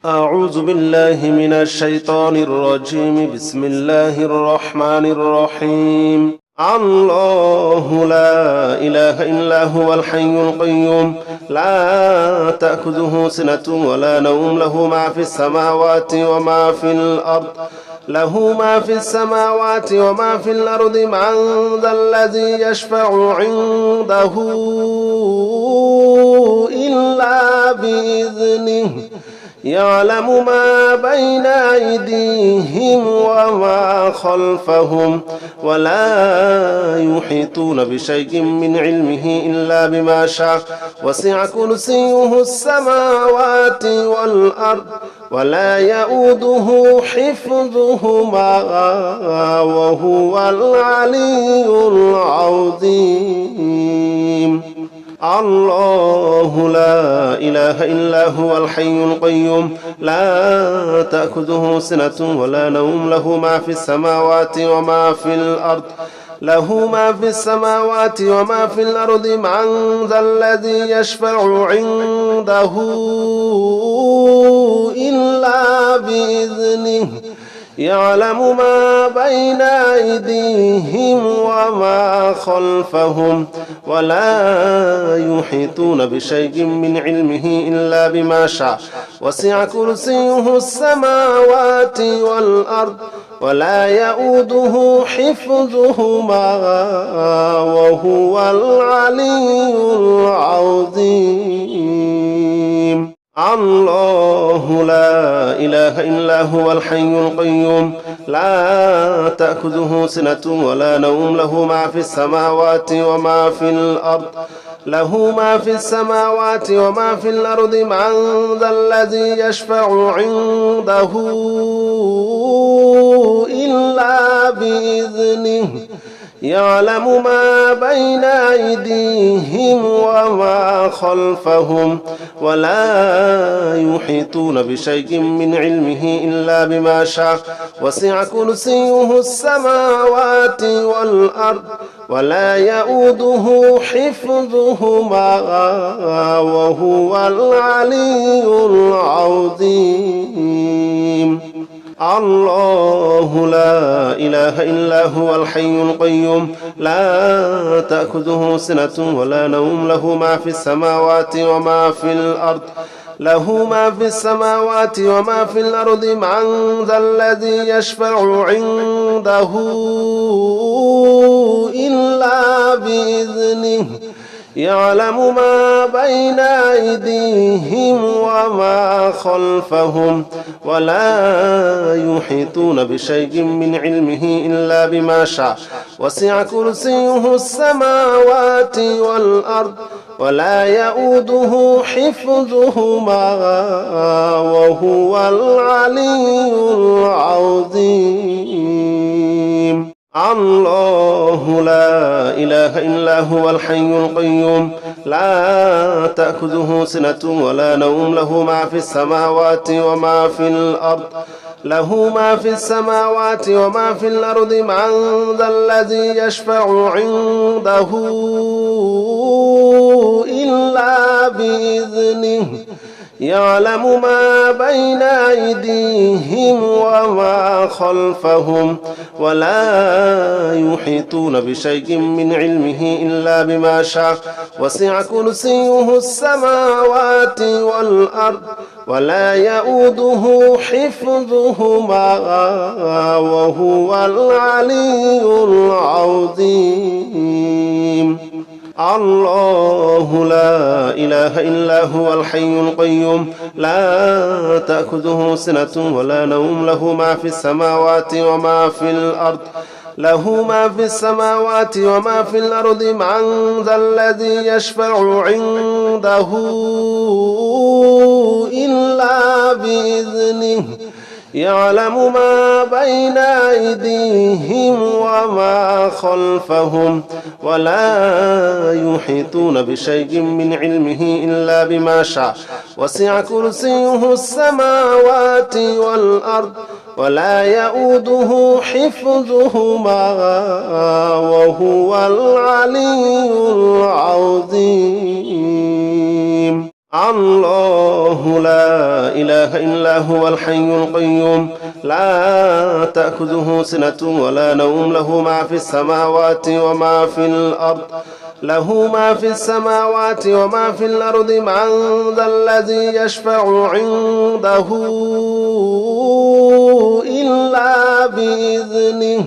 أعوذ بالله من الشيطان الرجيم. بسم الله الرحمن الرحيم. الله لا إله إلا هو الحي القيوم لا تأخذه سنة ولا نوم له ما في السماوات وما في الأرض من ذا الذي يشفع عنده إلا بإذنه يعلم ما بين أيديهم وما خلفهم ولا يحيطون بشيء من علمه إلا بما شاء وسع كرسيه السماوات والأرض ولا يؤوده حفظهما وهو العلي العظيم. الله لا إله إلا هو الحي القيوم لا تأخذه سنة ولا نوم له ما في السماوات وما في الأرض من ذا الذي يشفع عنده إلا بإذنه يعلم ما بين أيديهم وما خلفهم ولا يحيطون بشيء من علمه إلا بما شاء وسع كرسيه السماوات والأرض ولا يؤوده حفظهما وهو العلي العظيم. الله لا إله إلا هو الحي القيوم لا تأخذه سنة ولا نوم له ما في السماوات وما في الأرض من ذا الذي يشفع عنده إلا بإذنه يعلم ما بين أيديهم وما خلفهم ولا يحيطون بشيء من علمه إلا بما شاء وسع كرسيه السماوات والأرض ولا يؤوده حفظهما وهو العلي العظيم. الله لا إله إلا هو الحي القيوم لا تأخذه سنة ولا نوم له ما في السماوات وما في الأرض من ذا الذي يشفع عنده إلا بإذنه يعلم ما بين أيديهم وما خلفهم ولا يحيطون بشيء من علمه إلا بما شاء وسع كرسيه السماوات والأرض ولا يؤوده حفظهما وهو العلي العظيم. الله لا إله إلا هو الحي القيوم لا تأخذه سنة ولا نوم له ما في السماوات وما في الأرض من ذا الذي يشفع عنده إلا بإذنه يعلم ما بين أيديهم وما خلفهم ولا يحيطون بشيء من علمه إلا بما شاء وسع كرسيه السماوات والأرض ولا يؤوده حفظهما وهو العلي العظيم. الله لا إله إلا هو الحي القيوم لا تأخذه سنة ولا نوم له ما في السماوات وما في الأرض من ذا الذي يشفع عنده إلا بإذنه يعلم ما بين أيديهم وما خلفهم ولا يحيطون بشيء من علمه إلا بما شاء وسع كرسيه السماوات والأرض ولا يؤوده حفظهما وهو العلي العظيم. الله لا إله إلا هو الحي القيوم لا تأخذه سنة ولا نوم له ما في السماوات وما في الأرض له ما في السماوات وما في الأرض من ذا الذي يشفع عنده إلا بإذنه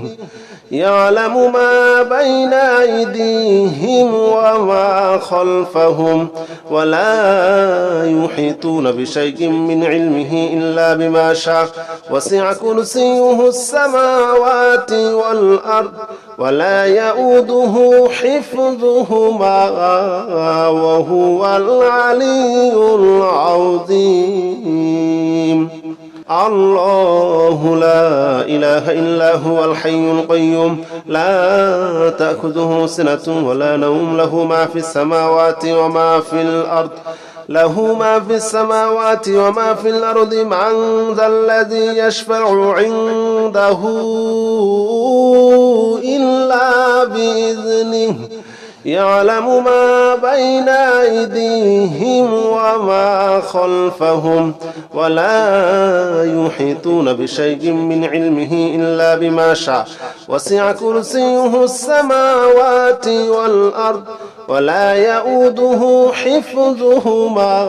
يعلم ما بين أيديهم وما خلفهم ولا يحيطون بشيء من علمه إلا بما شاء وسع كرسيه السماوات والأرض ولا يؤوده حفظهما وهو العلي العظيم الله لا إله إلا هو الحي القيوم لا تأخذه سنة ولا نوم له ما في السماوات وما في الأرض له ما في السماوات وما في الأرض من ذا الذي يشفع عنده إلا بإذنه يعلم ما بين أيديهم وما خلفهم ولا يحيطون بشيء من علمه إلا بما شاء وسع كرسيه السماوات والأرض ولا يؤوده حفظهما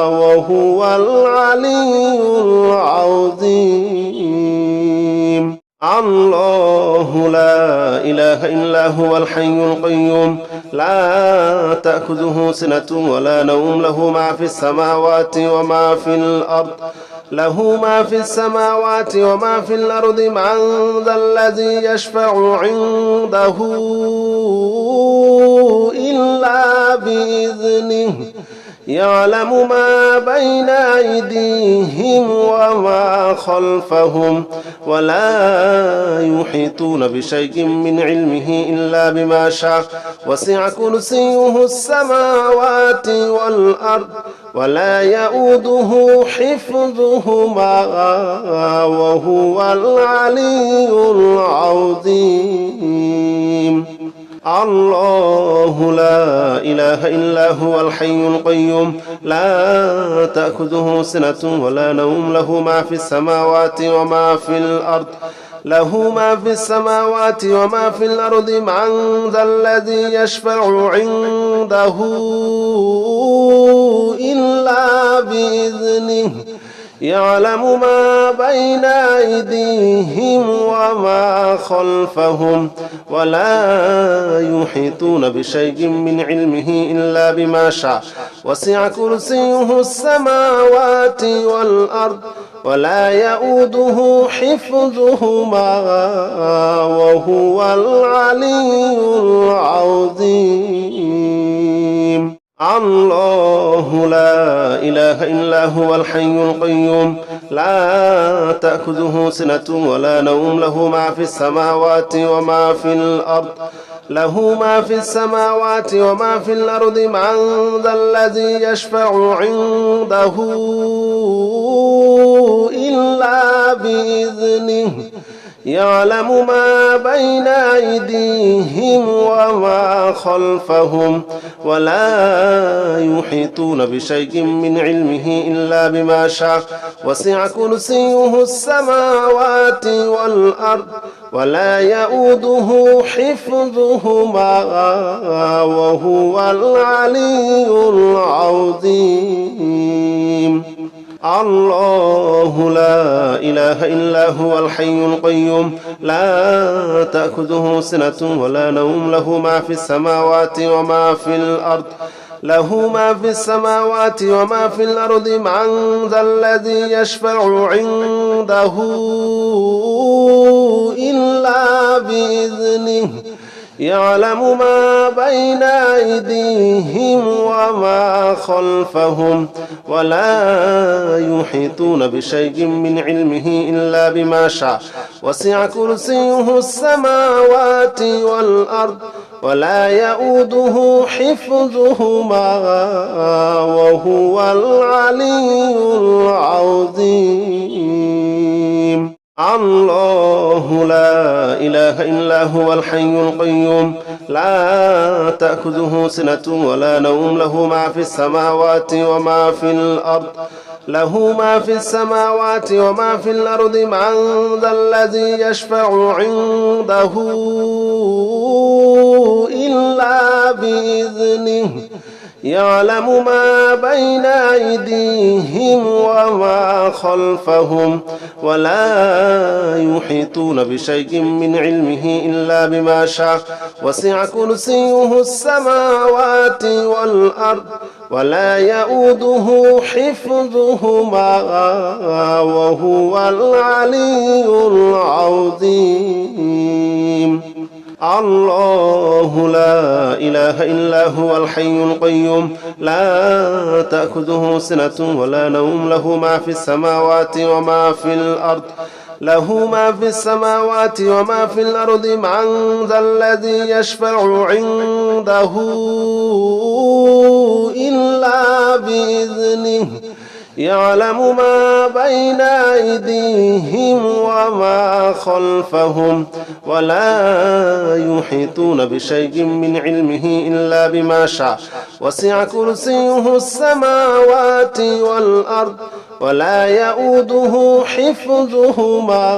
وهو العلي العظيم الله لا إله إلا هو الحي القيوم لا تأخذه سنة ولا نوم له ما في السماوات وما في الأرض له ما في السماوات وما في الأرض من ذا الذي يشفع عنده إلا بإذنه يعلم ما بين أيديهم وما خلفهم ولا يحيطون بشيء من علمه إلا بما شاء وسع كرسيه السماوات والأرض ولا يؤوده حفظهما وهو العلي العظيم الله لا إله إلا هو الحي القيوم لا تأخذه سنة ولا نوم له ما في السماوات وما في الأرض له ما في السماوات وما في الأرض من ذا الذي يشفع عنده إلا بإذنه يعلم ما بين أيديهم وما خلفهم ولا يحيطون بشيء من علمه إلا بما شاء وسع كرسيه السماوات والأرض ولا يؤوده حفظهما وهو العلي العظيم الله لا إله إلا هو الحي القيوم لا تأخذه سنة ولا نوم له ما في السماوات وما في الأرض له ما في السماوات وما في الأرض من ذا الذي يشفع عنده إلا بإذنه يعلم ما بين أيديهم وما خلفهم ولا يحيطون بشيء من علمه إلا بما شاء وسع كرسيه السماوات والأرض ولا يؤوده حفظهما وهو العلي العظيم الله لا إله إلا هو الحي القيوم لا تأخذه سنة ولا نوم له ما في السماوات وما في الأرض له ما في السماوات وما في الأرض من ذا الذي يشفع عنده إلا بإذنه يعلم ما بين أيديهم وما خلفهم ولا يحيطون بشيء من علمه إلا بما شاء وسع كرسيه السماوات والأرض ولا يؤوده حفظهما وهو العلي العظيم الله لا إله إلا هو الحي القيوم لا تأخذه سنة ولا نوم له ما في السماوات وما في الأرض له ما في السماوات وما في الأرض من ذا الذي يشفع عنده إلا بإذنه يعلم ما بين أيديهم وما خلفهم ولا يحيطون بشيء من علمه إلا بما شاء وسع كرسيه السماوات والأرض ولا يؤوده حفظهما وهو العلي العظيم الله لا إله إلا هو الحي القيوم لا تأخذه سنة ولا نوم له ما في السماوات وما في الأرض له ما في السماوات وما في الأرض من ذا الذي يشفع عنده إلا بإذنه يعلم ما بين أيديهم وما خلفهم ولا يحيطون بشيء من علمه إلا بما شاء وسع كرسيه السماوات والأرض ولا يؤوده حفظهما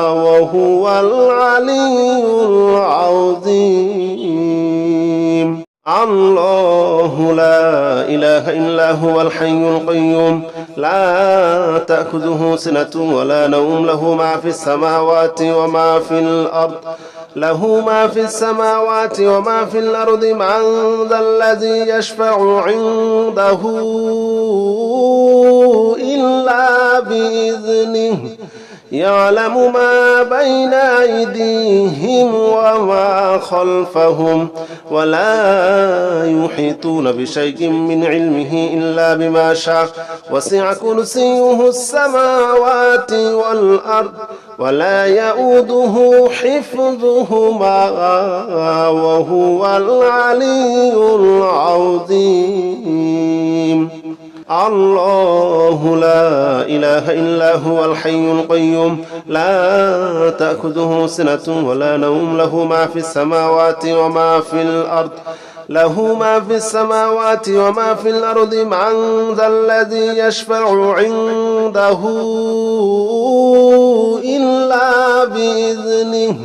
وهو العلي العظيم الله لا إله إلا هو الحي القيوم لا تأخذه سنة ولا نوم له ما في السماوات وما في الأرض له ما في السماوات وما في الأرض من ذا الذي يشفع عنده إلا بإذنه يعلم ما بين أيديهم وما خلفهم ولا يحيطون بشيء من علمه إلا بما شاء وسع كرسيه السماوات والأرض ولا يؤوده حفظهما وهو العلي العظيم الله لا إله إلا هو الحي القيوم لا تأخذه سنة ولا نوم له ما في السماوات وما في الأرض له ما في السماوات وما في الأرض من ذا الذي يشفع عنده إلا بإذنه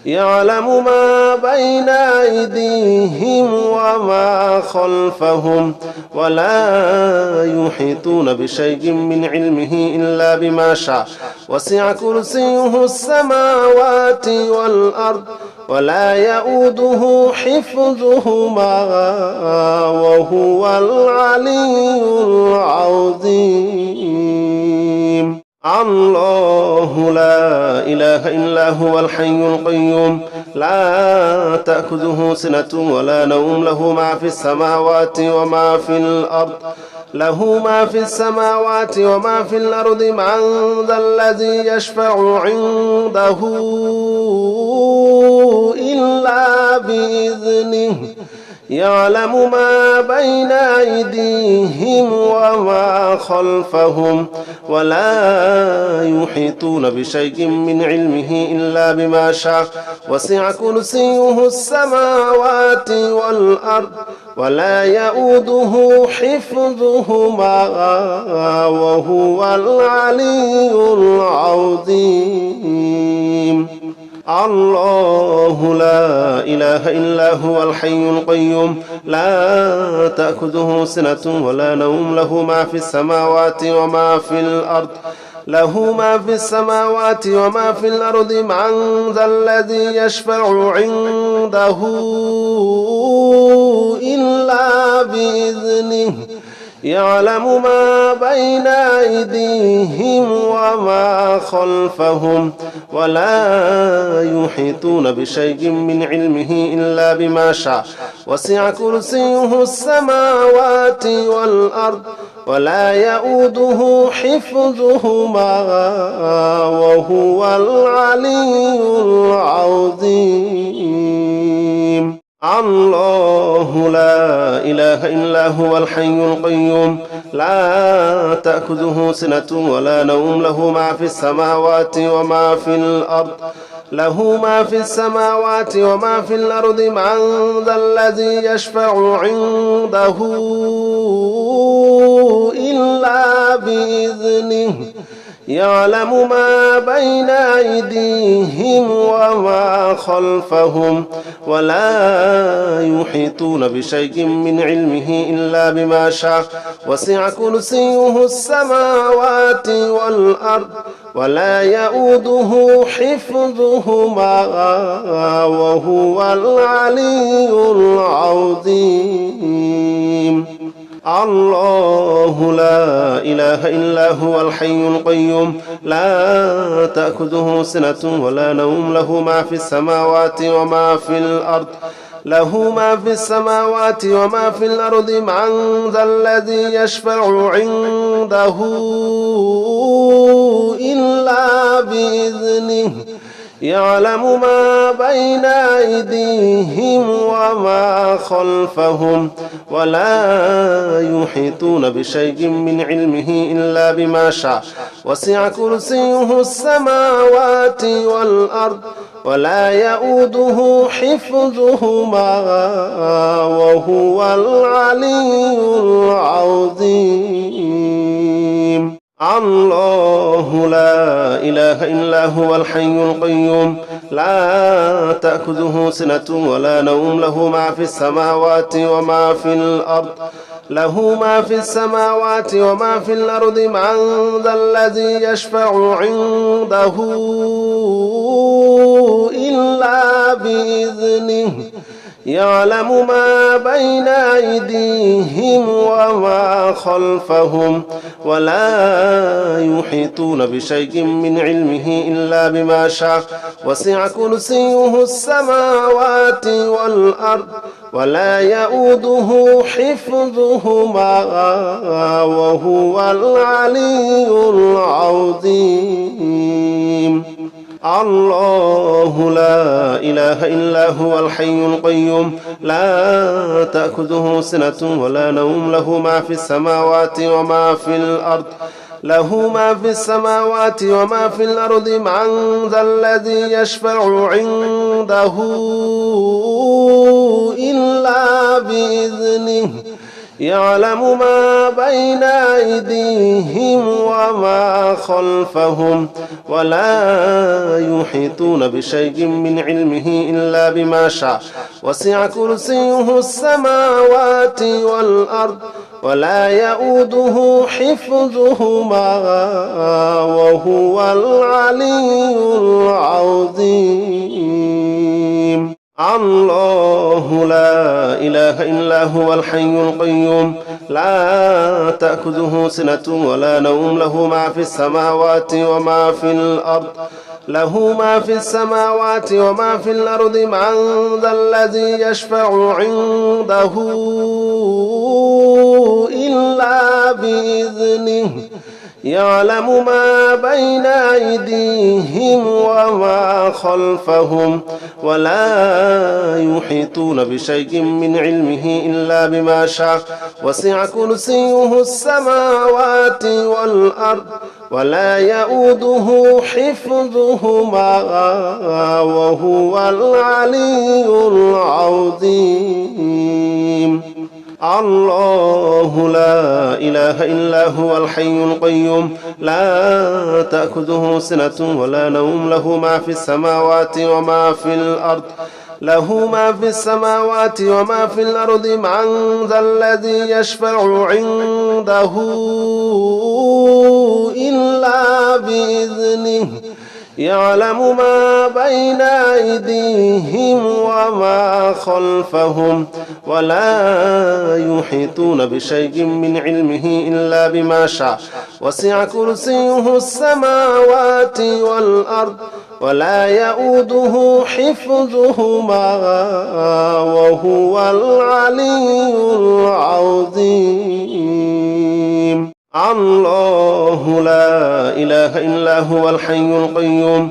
يعلم ما بين أيديهم وما خلفهم ولا يحيطون بشيء من علمه إلا بما شاء وسع كرسيه السماوات والأرض ولا يؤوده حفظهما وهو العلي العظيم الله لا إله إلا هو الحي القيوم لا تأخذه سنة ولا نوم له ما في السماوات وما في الأرض له ما في السماوات وما في الأرض من ذا الذي يشفع عنده إلا بإذنه يعلم ما بين أيديهم وما خلفهم ولا يحيطون بشيء من علمه إلا بما شاء وسع كرسيه السماوات والأرض ولا يؤوده حفظهما وهو العلي العظيم الله لا إله إلا هو الحي القيوم لا تأخذه سنة ولا نوم له ما في السماوات وما في الأرض له ما في السماوات وما في الأرض من ذا الذي يشفع عنده إلا بإذنه يعلم ما بين أيديهم وما خلفهم ولا يحيطون بشيء من علمه إلا بما شاء وسع كرسيه السماوات والأرض ولا يؤوده حفظهما وهو العلي العظيم الله لا إله إلا هو الحي القيوم لا تأخذه سنة ولا نوم له ما في السماوات وما في الأرض له ما في السماوات وما في الأرض من ذا الذي يشفع عنده إلا بإذنه يعلم ما بين أيديهم وما خلفهم ولا يحيطون بشيء من علمه إلا بما شاء وسع كرسيه السماوات والأرض ولا يؤوده حفظهما وهو العلي العظيم. الله لا إله إلا هو الحي القيوم لا تأخذه سنة ولا نوم له ما في السماوات وما في الأرض له ما في السماوات وما في الأرض من ذا الذي يشفع عنده إلا بإذنه يعلم ما بين أيديهم وما خلفهم ولا يحيطون بشيء من علمه إلا بما شاء وسع كرسيه السماوات والأرض ولا يؤوده حفظهما وهو العلي العظيم. الله لا إله إلا هو الحي القيوم لا تأخذه سنة ولا نوم له ما في السماوات وما في الأرض له ما في السماوات وما في الأرض من ذا الذي يشفع عنده إلا بإذنه يعلم ما بين أيديهم وما خلفهم ولا يحيطون بشيء من علمه إلا بما شاء وسع كرسيه السماوات والأرض ولا يؤوده حفظهما وهو العلي العظيم. الله لا إله إلا هو الحي القيوم لا تأخذه سنة ولا نوم له ما في السماوات وما في الأرض له ما في السماوات وما في الأرض من ذا الذي يشفع عنده إلا بإذنه يعلم ما بين أيديهم وما خلفهم ولا يحيطون بشيء من علمه إلا بما شاء وسع كرسيه السماوات والأرض ولا يؤوده حفظهما وهو العلي العظيم. الله لا إله إلا هو الحي القيوم لا تأخذه سنة ولا نوم له ما في السماوات وما في الأرض له ما في السماوات وما في الأرض من ذا الذي يشفع عنده إلا بإذنه يعلم ما بين أيديهم وما خلفهم ولا يحيطون بشيء من علمه إلا بما شاء وسع كرسيه السماوات والأرض ولا يؤوده حفظهما وهو العلي العظيم. الله لا إله إلا هو الحي القيوم لا تأخذه سنة ولا نوم له ما في السماوات وما في الأرض له ما في السماوات وما في الأرض من ذا الذي يشفع عنده إلا بإذنه يعلم ما بين أيديهم وما خلفهم ولا يحيطون بشيء من علمه إلا بما شاء وسع كرسيه السماوات والأرض ولا يؤوده حفظهما وهو العلي العظيم. الله لا إله إلا هو الحي القيوم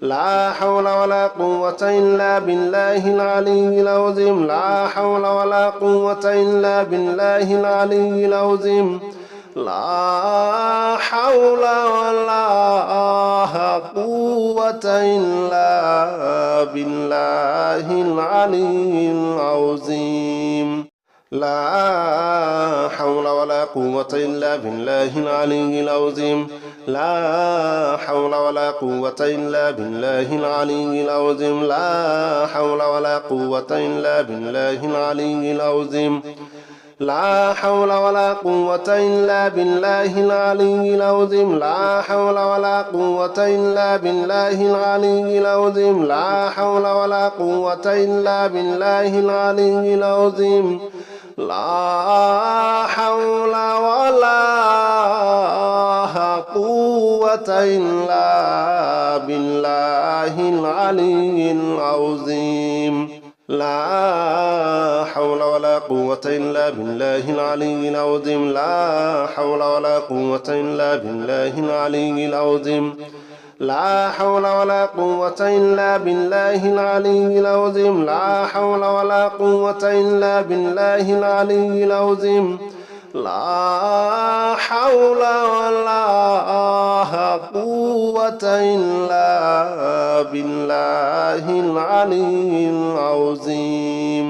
لا حول ولا قوة إلا بالله العلي العظيم لا حول ولا قوة إلا بالله العلي العظيم لا حول ولا قوة إلا بالله العلي العظيم لا حول ولا قوة إلا بالله العلي العظيم لا حول ولا قوة إلا بالله العلي العظيم لا حول ولا قوة إلا بالله العلي العظيم لا حول ولا قوة إلا بالله العلي العظيم لا حول ولا قوة إلا بالله العلي العظيم لا حول ولا قوة إلا بالله العلي العظيم لا حول ولا قوة إلا بالله العلي العظيم لا حول ولا قوة إلا بالله العلي العظيم لا حول ولا قوة إلا بالله العلي العظيم لا حول ولا قوة إلا بالله العلي العظيم لا حول ولا قوة إلا بالله العلي العظيم لا حول ولا قوة إلا بالله العلي العظيم